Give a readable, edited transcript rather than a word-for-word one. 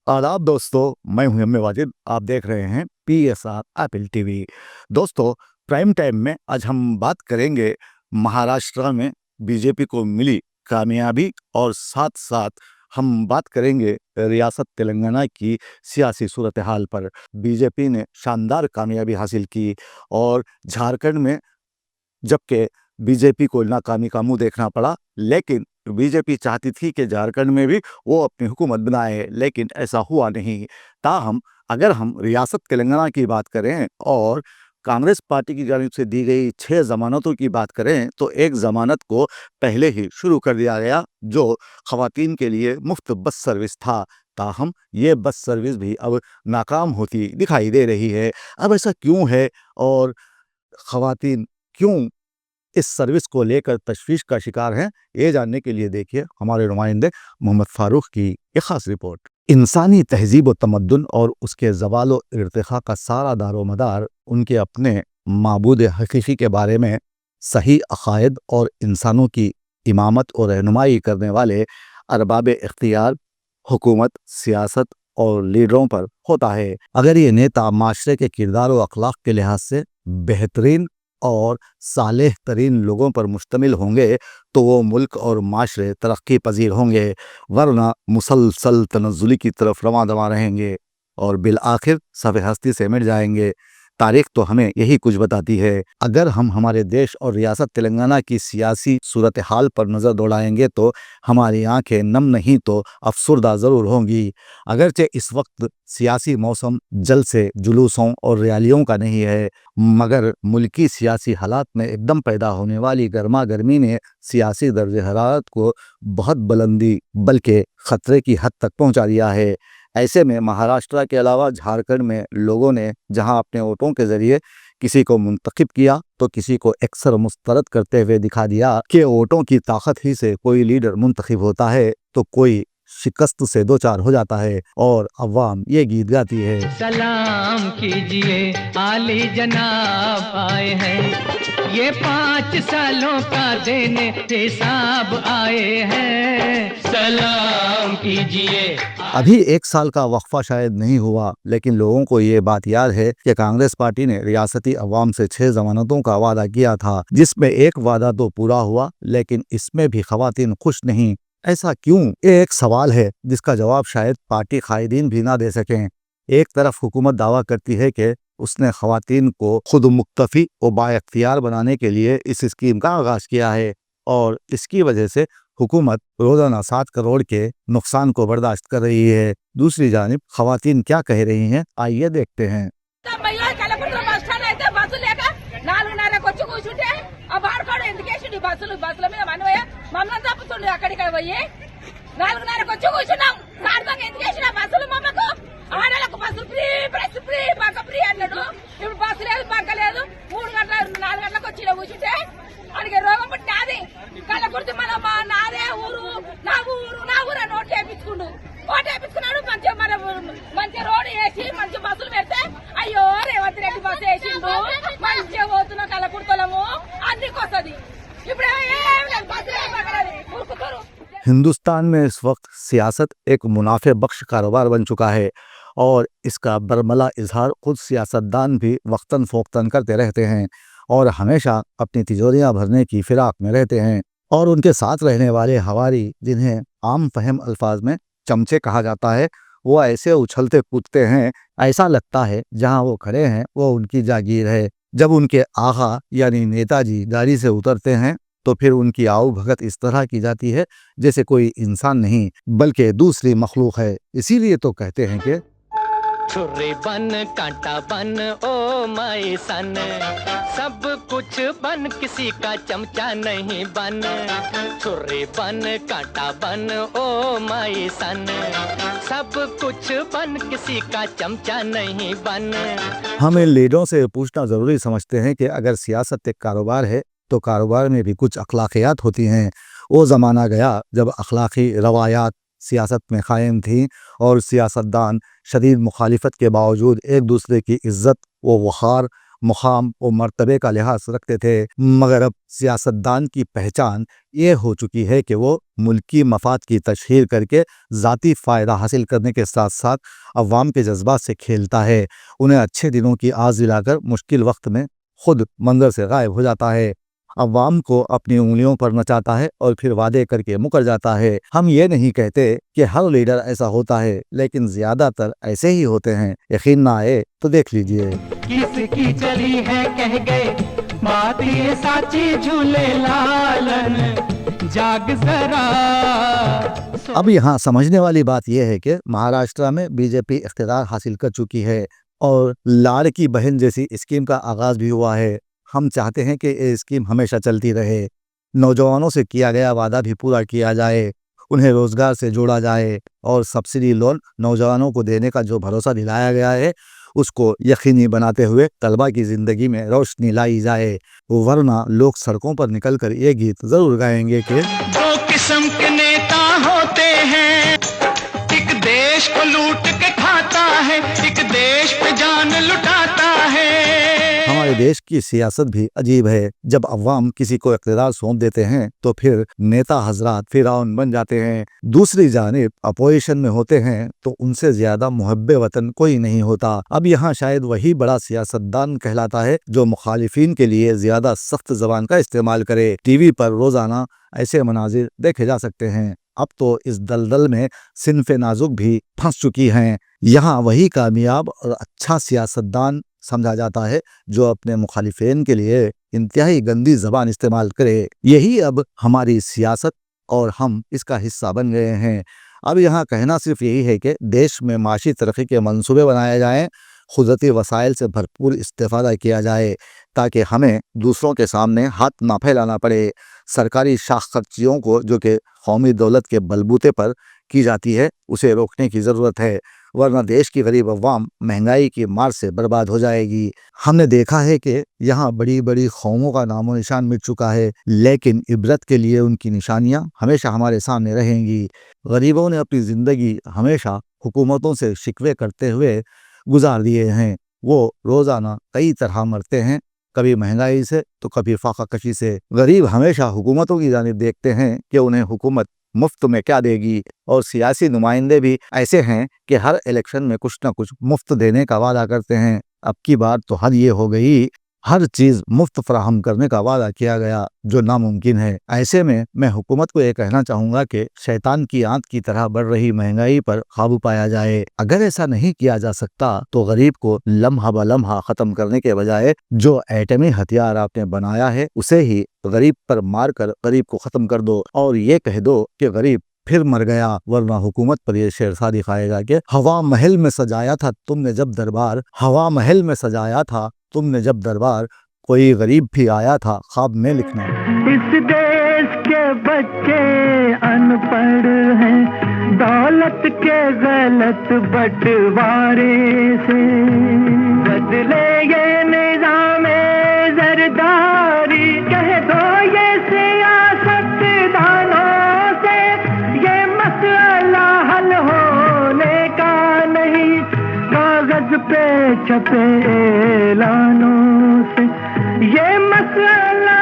आदाब दोस्तों, मैं हूं एम ए वाजिद। आप देख रहे हैं PSR एप्पल टीवी। दोस्तों, प्राइम टाइम में आज हम बात करेंगे महाराष्ट्र में बीजेपी को मिली कामयाबी और साथ साथ हम बात करेंगे रियासत तेलंगाना की सियासी सूरत हाल पर। बीजेपी ने शानदार कामयाबी हासिल की और झारखंड में जबकि बीजेपी को नाकामी का मुंह देखना पड़ा, लेकिन बीजेपी चाहती थी कि झारखंड में भी वो अपनी हुकूमत बनाए, लेकिन ऐसा हुआ नहीं। ताहम अगर हम रियासत तेलंगाना की बात करें और कांग्रेस पार्टी की जानिब से दी गई 6 जमानतों की बात करें तो एक जमानत को पहले ही शुरू कर दिया गया, जो खवातीन के लिए मुफ्त बस सर्विस था। ताहम ये बस सर्विस भी अब नाकाम होती दिखाई दे रही है। अब ऐसा क्यों है और खवातीन क्यों इस सर्विस को लेकर तशवीश का शिकार हैं, ये जानने के लिए देखिए हमारे नुमाइंदे मोहम्मद फारूक की एक खास रिपोर्ट। इंसानी तहजीब व तमद्दुन और उसके ज़वाल व इर्तिखा का सारा दारो मदार उनके अपने माबूद हकीकी के बारे में सही अकायद और इंसानों की इमामत और रहनुमाई करने वाले अरबाब इख्तियार, हुकूमत, सियासत और लीडरों पर होता है। अगर ये नेता माशरे के किरदार व अखलाक के लिहाज से बेहतरीन और सालेह तरीन लोगों पर मुश्तमिल होंगे तो वो मुल्क और माशरे तरक्की पजीर होंगे, वरना मुसलसल तनज़्ज़ुली की तरफ रवां दवा रहेंगे और बिल आखिर सफ़े हस्ती से मिट जाएंगे। तारीख तो हमें यही कुछ बताती है। अगर हम हमारे देश और रियासत तेलंगाना की सियासी सूरत हाल पर नज़र दौड़ाएंगे तो हमारी आंखें नम नहीं तो अफसुर्दा ज़रूर होंगी। अगरचे इस वक्त सियासी मौसम जलसे, जुलूसों और रैलियों का नहीं है, मगर मुल्की सियासी हालात में एकदम पैदा होने वाली गर्मा गर्मी ने सियासी दर्ज हरारत को बहुत बुलंदी बल्कि ख़तरे की हद तक पहुँचा दिया है। ऐसे में महाराष्ट्र के अलावा झारखंड में लोगों ने जहां अपने वोटों के जरिए किसी को मुंतखब किया तो किसी को अक्सर मुस्तरद करते हुए दिखा दिया कि वोटों की ताकत ही से कोई लीडर मुंतखब होता है तो कोई शिकस्त से दो चार हो जाता है। और अवाम ये गीत गाती है, सलाम कीजिए आली जनाब आए हैं, ये 5 सालों का देने हिसाब आए हैं। सलाम कीजिए। अभी 1 साल का वक्फा शायद नहीं हुआ, लेकिन लोगों को ये बात याद है कि कांग्रेस पार्टी ने रियासती अवाम से 6 जमानतों का वादा किया था, जिसमें एक वादा तो पूरा हुआ लेकिन इसमें भी खवातीन खुश नहीं। ऐसा क्यों? ये एक सवाल है जिसका जवाब शायद पार्टी कायदीन भी ना दे सकें। एक तरफ हुकूमत दावा करती है कि उसने खवातीन को खुद मुक्तफी और बाइख्तियार बनाने के लिए इस स्कीम का आगाज किया है और इसकी वजह से हुकूमत रोजाना 7 करोड़ के नुकसान को बर्दाश्त कर रही है। दूसरी जानिब खवातीन क्या कह रही हैं, आइए देखते हैं। हिंदुस्तान में इस वक्त सियासत एक मुनाफे बख्श कारोबार बन चुका है और इसका बरमला इजहार खुद सियासतदान भी वक्तन फ़ोक्तन करते रहते हैं और हमेशा अपनी तिजोरियां भरने की फिराक में रहते हैं। और उनके साथ रहने वाले हवारी, जिन्हें आम फहम अल्फाज में चमचे कहा जाता है, वो ऐसे उछलते कूदते हैं, ऐसा लगता है जहां वो खड़े हैं वो उनकी जागीर है। जब उनके आगा यानी नेताजी गाड़ी से उतरते हैं तो फिर उनकी आओ भगत इस तरह की जाती है जैसे कोई इंसान नहीं बल्कि दूसरी मखलूक है। इसीलिए तो कहते हैं कि छुरी बन कांटा बन ओ माई सन, सब कुछ बन किसी का चमचा नहीं बन। छुरी बन कांटा बन ओ माई सन, सब कुछ बन किसी का चमचा नहीं बन। हम इन लीडरों से पूछना ज़रूरी समझते हैं कि अगर सियासत एक कारोबार है तो कारोबार में भी कुछ अखलाकियात होती हैं। वो ज़माना गया जब अखलाकी रवायात सियासत में कायम थी और सियासतदान शदीद मुखालिफत के बावजूद एक दूसरे की इज्जत व वक़ार مقام و مرتبے کا لحاظ رکھتے تھے، مگر اب سیاستدان کی پہچان یہ ہو چکی ہے کہ وہ ملکی مفاد کی تشہیر کر کے ذاتی فائدہ حاصل کرنے کے ساتھ ساتھ عوام کے جذبات سے کھیلتا ہے، انہیں اچھے دنوں کی آس دلا کر مشکل وقت میں خود منظر سے غائب ہو جاتا ہے، عوام کو اپنی انگلیوں پر نچاتا ہے اور پھر وعدے کر کے مکر جاتا ہے۔ ہم یہ نہیں کہتے کہ ہر لیڈر ایسا ہوتا ہے، لیکن زیادہ تر ایسے ہی ہوتے ہیں۔ یقین نہ آئے تو دیکھ لیجئے۔ کس کی چلی ہے کہہ گئے بات یہ سچی جھولے لالن جاگ ذرا۔ اب یہاں سمجھنے والی بات یہ ہے کہ مہاراشٹرا میں بی جے پی اقتدار حاصل کر چکی ہے اور لاڑکی بہن جیسی اسکیم کا آغاز بھی ہوا ہے۔ ہم چاہتے ہیں کہ یہ اسکیم ہمیشہ چلتی رہے، نوجوانوں سے کیا گیا وعدہ بھی پورا کیا جائے، انہیں روزگار سے جوڑا جائے اور سبسڈی لون نوجوانوں کو دینے کا جو بھروسہ دلایا گیا ہے اس کو یقینی بناتے ہوئے طلبہ کی زندگی میں روشنی لائی جائے، ورنہ لوگ سڑکوں پر نکل کر یہ گیت ضرور گائیں گے کہ دو قسم کے نیتا ہوتے ہیں، ایک دیش کو لوٹ کے کھاتا ہے، ایک دیش پہ جان لٹاتا ہے۔ ہمارے دیش کی سیاست بھی عجیب ہے، جب عوام کسی کو اقتدار سونپ دیتے ہیں تو پھر نیتا حضرات فرعون بن جاتے ہیں، دوسری جانب اپوزیشن میں ہوتے ہیں تو ان سے زیادہ محب وطن کوئی نہیں ہوتا۔ اب یہاں شاید وہی بڑا سیاستدان کہلاتا ہے جو مخالفین کے لیے زیادہ سخت زبان کا استعمال کرے۔ ٹی وی پر روزانہ ایسے مناظر دیکھے جا سکتے ہیں۔ اب تو اس دلدل میں صنف نازک بھی پھنس چکی ہیں۔ یہاں وہی کامیاب اور اچھا سیاستدان سمجھا جاتا ہے جو اپنے مخالفین کے لیے انتہائی گندی زبان استعمال کرے۔ یہی اب ہماری سیاست اور ہم اس کا حصہ بن گئے ہیں۔ اب یہاں کہنا صرف یہی ہے کہ دیش میں معاشی ترقی کے منصوبے بنائے جائیں، قدرتی وسائل سے بھرپور استفادہ کیا جائے تاکہ ہمیں دوسروں کے سامنے ہاتھ نہ پھیلانا پڑے۔ سرکاری شاخ خرچیوں کو جو کہ قومی دولت کے بلبوتے پر کی جاتی ہے اسے روکنے کی ضرورت ہے، ورنہ دیش کی غریب عوام مہنگائی کی مار سے برباد ہو جائے گی۔ ہم نے دیکھا ہے کہ یہاں بڑی بڑی قوموں کا نام و نشان مٹ چکا ہے، لیکن عبرت کے لیے ان کی نشانیاں ہمیشہ ہمارے سامنے رہیں گی۔ غریبوں نے اپنی زندگی ہمیشہ حکومتوں سے شکوے کرتے ہوئے گزار دیے ہیں، وہ روزانہ کئی طرح مرتے ہیں، کبھی مہنگائی سے تو کبھی فاقہ کشی سے۔ غریب ہمیشہ حکومتوں کی جانب دیکھتے ہیں کہ انہیں حکومت مفت میں کیا دے گی، اور سیاسی نمائندے بھی ایسے ہیں کہ ہر الیکشن میں کچھ نہ کچھ مفت دینے کا وعدہ کرتے ہیں۔ اب کی بار تو حد یہ ہو گئی، ہر چیز مفت فراہم کرنے کا وعدہ کیا گیا جو ناممکن ہے۔ ایسے میں حکومت کو یہ کہنا چاہوں گا کہ شیطان کی آنت کی طرح بڑھ رہی مہنگائی پر قابو پایا جائے۔ اگر ایسا نہیں کیا جا سکتا تو غریب کو لمحہ بلمحہ ختم کرنے کے بجائے جو ایٹمی ہتھیار آپ نے بنایا ہے اسے ہی غریب پر مار کر غریب کو ختم کر دو، اور یہ کہہ دو کہ غریب پھر مر گیا، ورنہ حکومت پر یہ شعر سادی کھائے گا کہ ہوا محل میں سجایا تھا تم نے جب دربار، ہوا محل میں سجایا تھا تم نے جب دربار، کوئی غریب بھی آیا تھا خواب میں لکھنا۔ اس دیش کے بچے ان پڑھ ہیں، دولت کے غلط بٹوارے سے بدلے یہ نظام زرداری، کہہ دو یہ سیاست دانوں سے یہ مسئلہ حل ہونے کا نہیں، کاغذ پہ چھپے اعلانوں سے یہ مسئلہ